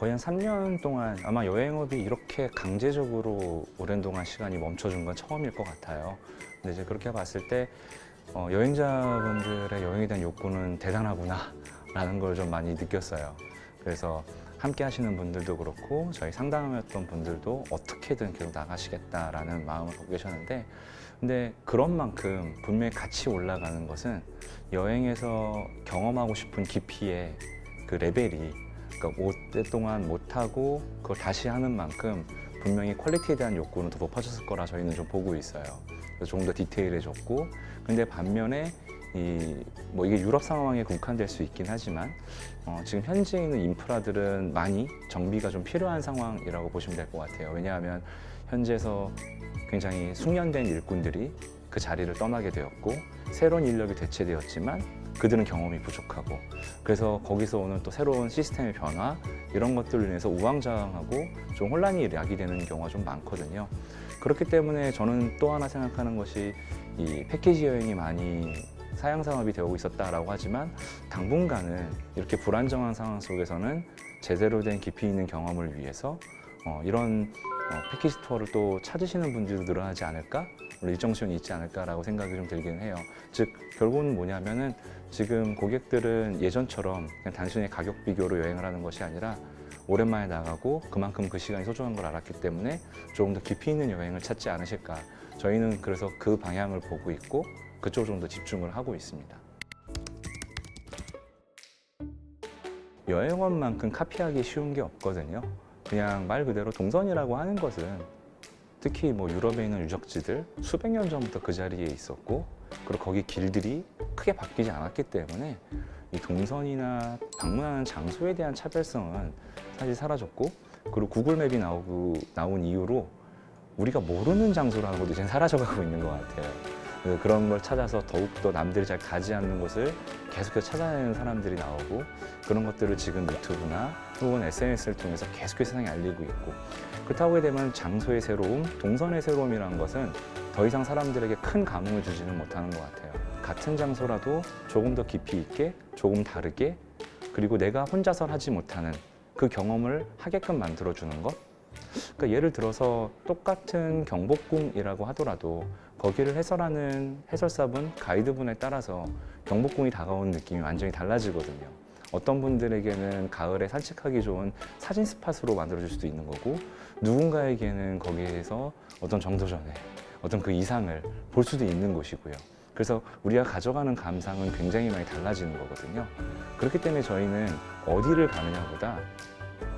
거의 한 3년 동안 아마 여행업이 이렇게 강제적으로 오랜 동안 시간이 멈춰준 건 처음일 것 같아요. 근데 이제 그렇게 봤을 때 여행자분들의 여행에 대한 욕구는 대단하구나 라는 걸 좀 많이 느꼈어요. 그래서 함께 하시는 분들도 그렇고 저희 상담했던 분들도 어떻게든 계속 나가시겠다라는 마음을 갖고 계셨는데, 근데 그런 만큼 분명히 같이 올라가는 것은 여행에서 경험하고 싶은 깊이의 그 레벨이, 그러니까 오랫동안 못하고 그걸 다시 하는 만큼 분명히 퀄리티에 대한 욕구는 더 높아졌을 거라 저희는 좀 보고 있어요. 그래서 조금 더 디테일해졌고, 근데 반면에 이게 유럽 상황에 국한될 수 있긴 하지만 지금 현지에 있는 인프라들은 많이 정비가 좀 필요한 상황이라고 보시면 될 것 같아요. 왜냐하면 현지에서 굉장히 숙련된 일꾼들이 그 자리를 떠나게 되었고, 새로운 인력이 대체되었지만 그들은 경험이 부족하고, 그래서 거기서 오는 또 새로운 시스템의 변화, 이런 것들로 인해서 우왕좌왕하고 좀 혼란이 야기되는 경우가 좀 많거든요. 그렇기 때문에 저는 또 하나 생각하는 것이, 이 패키지 여행이 많이 사양산업이 되고 있었다라고 하지만 당분간은 이렇게 불안정한 상황 속에서는 제대로 된 깊이 있는 경험을 위해서 이런 패키지 투어를 또 찾으시는 분들도 늘어나지 않을까? 일정 수준이 있지 않을까라고 생각이 좀 들긴 해요. 즉 결국은 뭐냐면은, 지금 고객들은 예전처럼 그냥 단순히 가격 비교로 여행을 하는 것이 아니라 오랜만에 나가고 그만큼 그 시간이 소중한 걸 알았기 때문에 조금 더 깊이 있는 여행을 찾지 않으실까. 저희는 그래서 그 방향을 보고 있고 그쪽으로 좀 더 집중을 하고 있습니다. 여행원만큼 카피하기 쉬운 게 없거든요. 그냥 말 그대로 동선이라고 하는 것은, 특히 유럽에 있는 유적지들 수백 년 전부터 그 자리에 있었고, 그리고 거기 길들이 크게 바뀌지 않았기 때문에 이 동선이나 방문하는 장소에 대한 차별성은 사실 사라졌고, 그리고 구글맵이 나온 이후로 우리가 모르는 장소라는 것도 이제 사라져가고 있는 것 같아요. 그런 걸 찾아서 더욱더 남들이 잘 가지 않는 곳을 계속해서 찾아내는 사람들이 나오고, 그런 것들을 지금 유튜브나 혹은 SNS를 통해서 계속해서 세상에 알리고 있고, 그렇다고 하게 되면 장소의 새로움, 동선의 새로움이라는 것은 더 이상 사람들에게 큰 감흥을 주지는 못하는 것 같아요. 같은 장소라도 조금 더 깊이 있게, 조금 다르게, 그리고 내가 혼자서 하지 못하는 그 경험을 하게끔 만들어주는 것. 그러니까 예를 들어서 똑같은 경복궁이라고 하더라도 거기를 해설하는 해설사분, 가이드분에 따라서 경복궁이 다가오는 느낌이 완전히 달라지거든요. 어떤 분들에게는 가을에 산책하기 좋은 사진 스팟으로 만들어줄 수도 있는 거고, 누군가에게는 거기에서 어떤 정도전에 어떤 그 이상을 볼 수도 있는 곳이고요. 그래서 우리가 가져가는 감상은 굉장히 많이 달라지는 거거든요. 그렇기 때문에 저희는 어디를 가느냐보다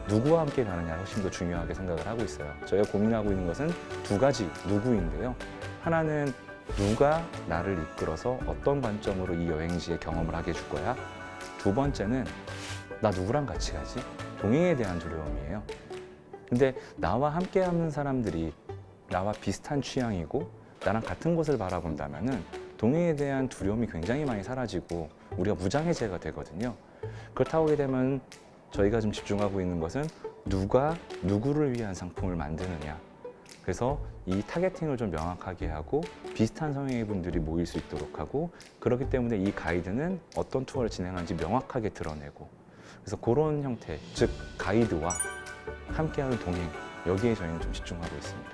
누구와 함께 가느냐를 훨씬 더 중요하게 생각을 하고 있어요. 저희가 고민하고 있는 것은 두 가지 누구인데요. 하나는 누가 나를 이끌어서 어떤 관점으로 이 여행지의 경험을 하게 해줄 거야. 두 번째는 나 누구랑 같이 가지? 동행에 대한 두려움이에요. 근데 나와 함께 하는 사람들이 나와 비슷한 취향이고 나랑 같은 곳을 바라본다면은 동행에 대한 두려움이 굉장히 많이 사라지고 우리가 무장해제가 되거든요. 그렇다고 하게 되면 저희가 지금 집중하고 있는 것은 누가 누구를 위한 상품을 만드느냐. 그래서 이 타겟팅을 좀 명확하게 하고 비슷한 성향의 분들이 모일 수 있도록 하고, 그렇기 때문에 이 가이드는 어떤 투어를 진행하는지 명확하게 드러내고, 그래서 그런 형태, 즉 가이드와 함께하는 동행, 여기에 저희는 좀 집중하고 있습니다.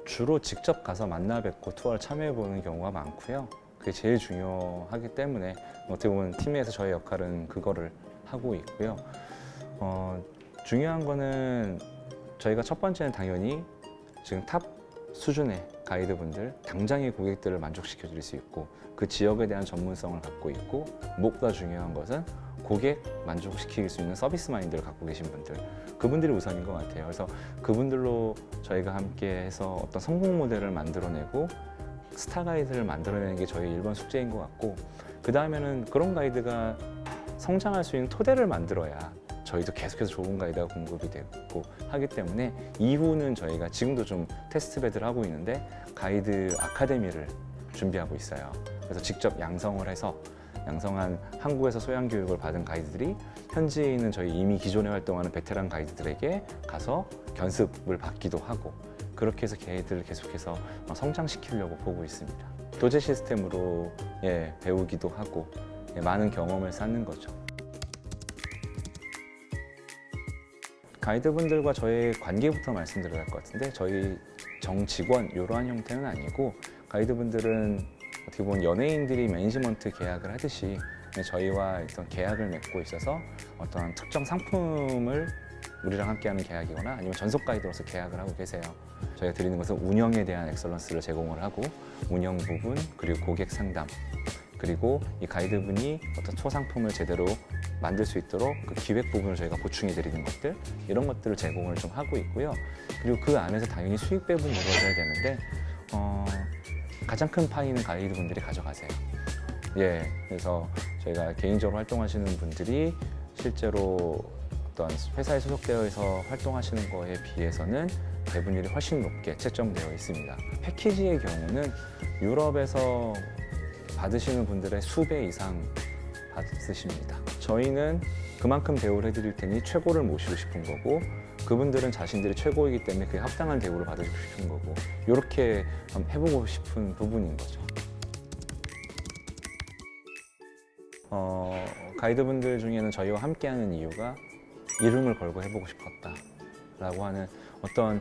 주로 직접 가서 만나 뵙고 투어를 참여해 보는 경우가 많고요. 그게 제일 중요하기 때문에 어떻게 보면 팀에서 저의 역할은 그거를 하고 있고요. 중요한 거는 저희가 첫 번째는 당연히 지금 탑 수준의 가이드분들, 당장의 고객들을 만족시켜 드릴 수 있고 그 지역에 대한 전문성을 갖고 있고, 무엇보다 중요한 것은 고객 만족시킬 수 있는 서비스 마인드를 갖고 계신 분들, 그분들이 우선인 것 같아요. 그래서 그분들로 저희가 함께 해서 어떤 성공 모델을 만들어내고 스타 가이드를 만들어내는 게 저희 1번 숙제인 것 같고, 그 다음에는 그런 가이드가 성장할 수 있는 토대를 만들어야 저희도 계속해서 좋은 가이드가 공급이 되고 하기 때문에, 이후는 저희가 지금도 좀 테스트 배드를 하고 있는데 가이드 아카데미를 준비하고 있어요. 그래서 직접 양성을 해서 양성한 한국에서 소양 교육을 받은 가이드들이 현지에 있는 저희 이미 기존에 활동하는 베테랑 가이드들에게 가서 견습을 받기도 하고, 그렇게 해서 걔들을 계속해서 성장시키려고 보고 있습니다. 도제 시스템으로 배우기도 하고 많은 경험을 쌓는 거죠. 가이드분들과 저의 관계부터 말씀드려야 할 것 같은데 저희 정직원 이러한 형태는 아니고 가이드분들은 어떻게 보면 연예인들이 매니지먼트 계약을 하듯이 저희와 어떤 계약을 맺고 있어서 어떤 특정 상품을 우리랑 함께하는 계약이거나 아니면 전속 가이드로서 계약을 하고 계세요. 저희가 드리는 것은 운영에 대한 엑설런스를 제공을 하고 운영 부분 그리고 고객 상담 그리고 이 가이드분이 어떤 소상품을 제대로 만들 수 있도록 그 기획 부분을 저희가 보충해 드리는 것들 이런 것들을 제공을 좀 하고 있고요. 그리고 그 안에서 당연히 수익 배분이 이루어져야 되는데 가장 큰 파이는 가이드분들이 가져가세요. 예, 그래서 저희가 개인적으로 활동하시는 분들이 실제로 어떤 회사에 소속되어 있어 활동하시는 거에 비해서는 배분율이 훨씬 높게 책정되어 있습니다. 패키지의 경우는 유럽에서 받으시는 분들의 수배 이상 받으십니다. 저희는 그만큼 대우를 해드릴 테니 최고를 모시고 싶은 거고 그분들은 자신들이 최고이기 때문에 그에 합당한 대우를 받으시고 싶은 거고 이렇게 해보고 싶은 부분인 거죠. 가이드분들 중에는 저희와 함께하는 이유가 이름을 걸고 해보고 싶었다라고 하는 어떤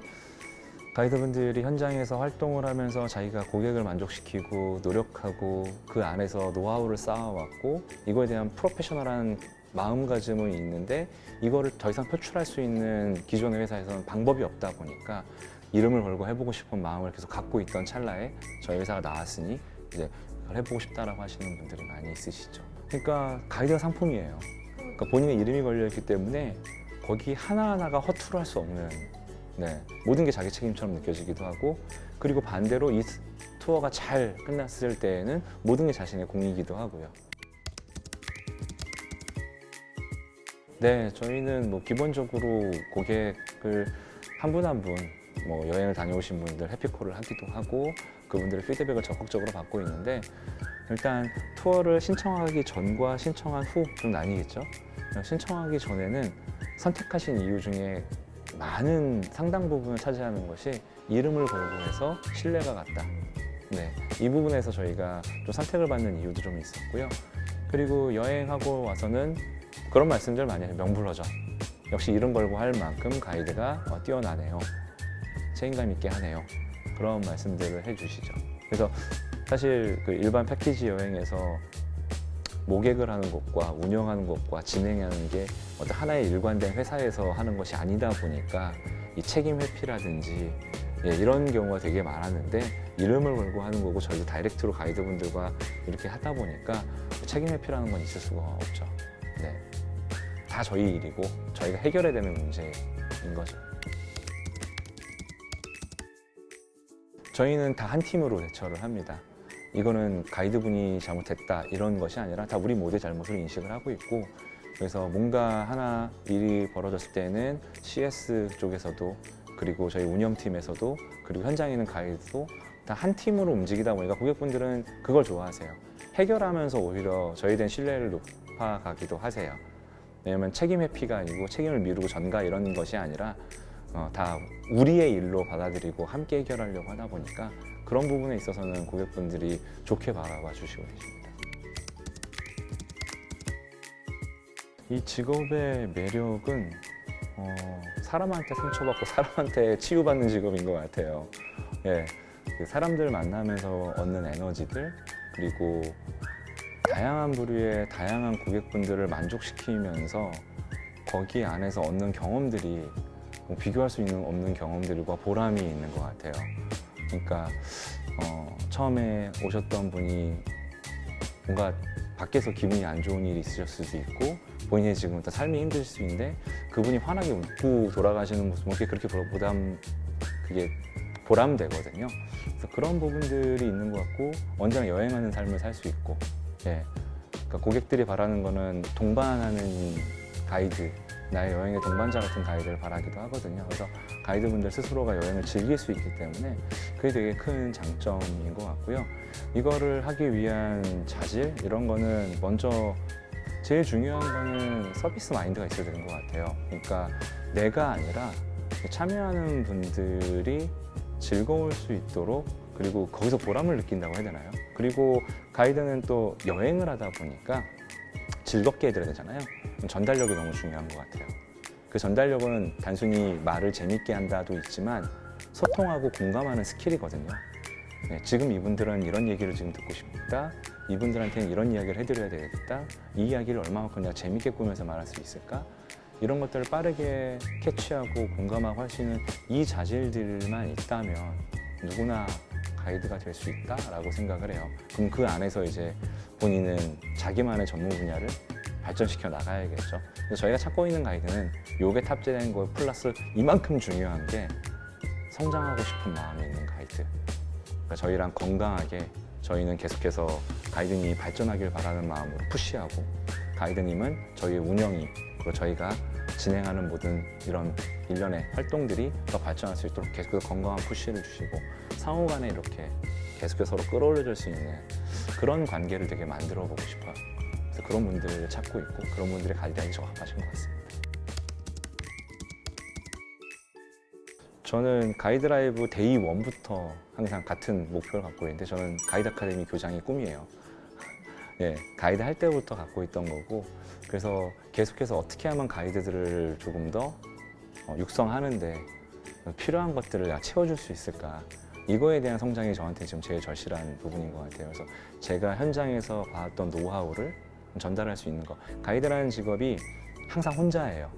가이드분들이 현장에서 활동을 하면서 자기가 고객을 만족시키고 노력하고 그 안에서 노하우를 쌓아왔고 이거에 대한 프로페셔널한 마음가짐은 있는데 이거를 더 이상 표출할 수 있는 기존의 회사에서는 방법이 없다 보니까 이름을 걸고 해보고 싶은 마음을 계속 갖고 있던 찰나에 저희 회사가 나왔으니 이제 그걸 해보고 싶다라고 하시는 분들이 많이 있으시죠. 그러니까 가이드가 상품이에요. 그러니까 본인의 이름이 걸려있기 때문에 거기 하나하나가 허투루 할 수 없는 모든 게 자기 책임처럼 느껴지기도 하고 그리고 반대로 이 투어가 잘 끝났을 때에는 모든 게 자신의 공이기도 하고요. 네, 저희는 뭐 기본적으로 고객을 한 분 한 분 뭐 여행을 다녀오신 분들 해피콜을 하기도 하고 그분들의 피드백을 적극적으로 받고 있는데 일단 투어를 신청하기 전과 신청한 후 좀 나뉘겠죠. 신청하기 전에는 선택하신 이유 중에 많은 상당 부분을 차지하는 것이 이름을 걸고 해서 신뢰가 갔다. 네, 이 부분에서 저희가 좀 선택을 받는 이유도 좀 있었고요. 그리고 여행하고 와서는 그런 말씀들 많이 해요. 명불허전. 역시 이름 걸고 할 만큼 가이드가 뛰어나네요. 책임감 있게 하네요. 그런 말씀들을 해주시죠. 그래서 사실 그 일반 패키지 여행에서 모객을 하는 것과 운영하는 것과 진행하는 게 어떤 하나의 일관된 회사에서 하는 것이 아니다 보니까 이 책임 회피라든지 이런 경우가 되게 많았는데 이름을 걸고 하는 거고 저희도 다이렉트로 가이드분들과 이렇게 하다 보니까 책임 회피라는 건 있을 수가 없죠. 네. 다 저희 일이고 저희가 해결해야 되는 문제인 거죠. 저희는 다 한 팀으로 대처를 합니다. 이거는 가이드분이 잘못했다 이런 것이 아니라 다 우리 모두의 잘못을 인식을 하고 있고 그래서 뭔가 하나 일이 벌어졌을 때는 CS 쪽에서도 그리고 저희 운영팀에서도 그리고 현장에 있는 가이드도 다 한 팀으로 움직이다 보니까 고객분들은 그걸 좋아하세요. 해결하면서 오히려 저희에 대한 신뢰를 높아가기도 하세요. 왜냐하면 책임 회피가 아니고 책임을 미루고 전가 이런 것이 아니라 다 우리의 일로 받아들이고 함께 해결하려고 하다 보니까 그런 부분에 있어서는 고객분들이 좋게 바라봐 주시고 계십니다. 이 직업의 매력은 사람한테 상처받고 사람한테 치유받는 직업인 것 같아요. 예, 사람들 만나면서 얻는 에너지들 그리고 다양한 부류의 다양한 고객분들을 만족시키면서 거기 안에서 얻는 경험들이 비교할 수 있는 없는 경험들과 보람이 있는 것 같아요. 그러니까 처음에 오셨던 분이 뭔가 밖에서 기분이 안 좋은 일이 있으셨을 수도 있고 본인이 지금 삶이 힘드실 수 있는데 그분이 환하게 웃고 돌아가시는 모습 그렇게 그게 보람되거든요. 그래서 그런 부분들이 있는 것 같고 언제나 여행하는 삶을 살 수 있고 그러니까 고객들이 바라는 거는 동반하는 가이드 나의 여행의 동반자 같은 가이드를 바라기도 하거든요. 그래서 가이드분들 스스로가 여행을 즐길 수 있기 때문에 그게 되게 큰 장점인 것 같고요. 이거를 하기 위한 자질 이런 거는 먼저 제일 중요한 거는 서비스 마인드가 있어야 되는 것 같아요. 그러니까 내가 아니라 참여하는 분들이 즐거울 수 있도록 그리고 거기서 보람을 느낀다고 해야 되나요? 그리고 가이드는 또 여행을 하다 보니까 즐겁게 해드려야 되잖아요. 전달력이 너무 중요한 것 같아요. 그 전달력은 단순히 말을 재밌게 한다도 있지만 소통하고 공감하는 스킬이거든요. 네, 지금 이분들은 이런 얘기를 지금 듣고 싶다. 이분들한테는 이런 이야기를 해드려야 되겠다. 이 이야기를 얼마만큼 내가 재밌게 꾸며서 말할 수 있을까? 이런 것들을 빠르게 캐치하고 공감하고 할 수 있는 이 자질들만 있다면 누구나 가이드가 될 수 있다라고 생각을 해요. 그럼 그 안에서 이제 본인은 자기만의 전문 분야를 발전시켜 나가야겠죠. 그래서 저희가 찾고 있는 가이드는 요게 탑재된 거 플러스 이만큼 중요한 게 성장하고 싶은 마음이 있는 가이드. 그러니까 저희랑 건강하게 저희는 계속해서 가이드님이 발전하길 바라는 마음으로 푸시하고 가이드님은 저희의 운영이 그리고 저희가 진행하는 모든 이런 일련의 활동들이 더 발전할 수 있도록 계속해서 건강한 푸시를 주시고 상호 간에 이렇게 계속해서 서로 끌어올려줄 수 있는 그런 관계를 되게 만들어 보고 싶어요. 그래서 그런 분들을 찾고 있고 그런 분들의 가이드하기 적합하신 것 같습니다. 저는 가이드라이브 데이 1부터 항상 같은 목표를 갖고 있는데 저는 가이드 아카데미 교장이 꿈이에요. 예, 가이드 할 때부터 갖고 있던 거고 그래서 계속해서 어떻게 하면 가이드들을 조금 더 육성하는데 필요한 것들을 내가 채워줄 수 있을까 이거에 대한 성장이 저한테 지금 제일 절실한 부분인 것 같아요. 그래서 제가 현장에서 봐왔던 노하우를 전달할 수 있는 거 가이드라는 직업이 항상 혼자예요.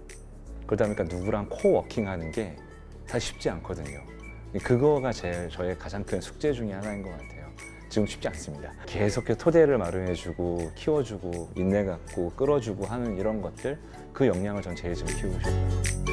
그러다 보니까 누구랑 코워킹하는 게 사실 쉽지 않거든요. 그거가 저의 가장 큰 숙제 중에 하나인 것 같아요. 지금 쉽지 않습니다. 계속해서 토대를 마련해주고 키워주고 인내 갖고 끌어주고 하는 이런 것들 그 역량을 전 제일 지금 키우고 싶어요.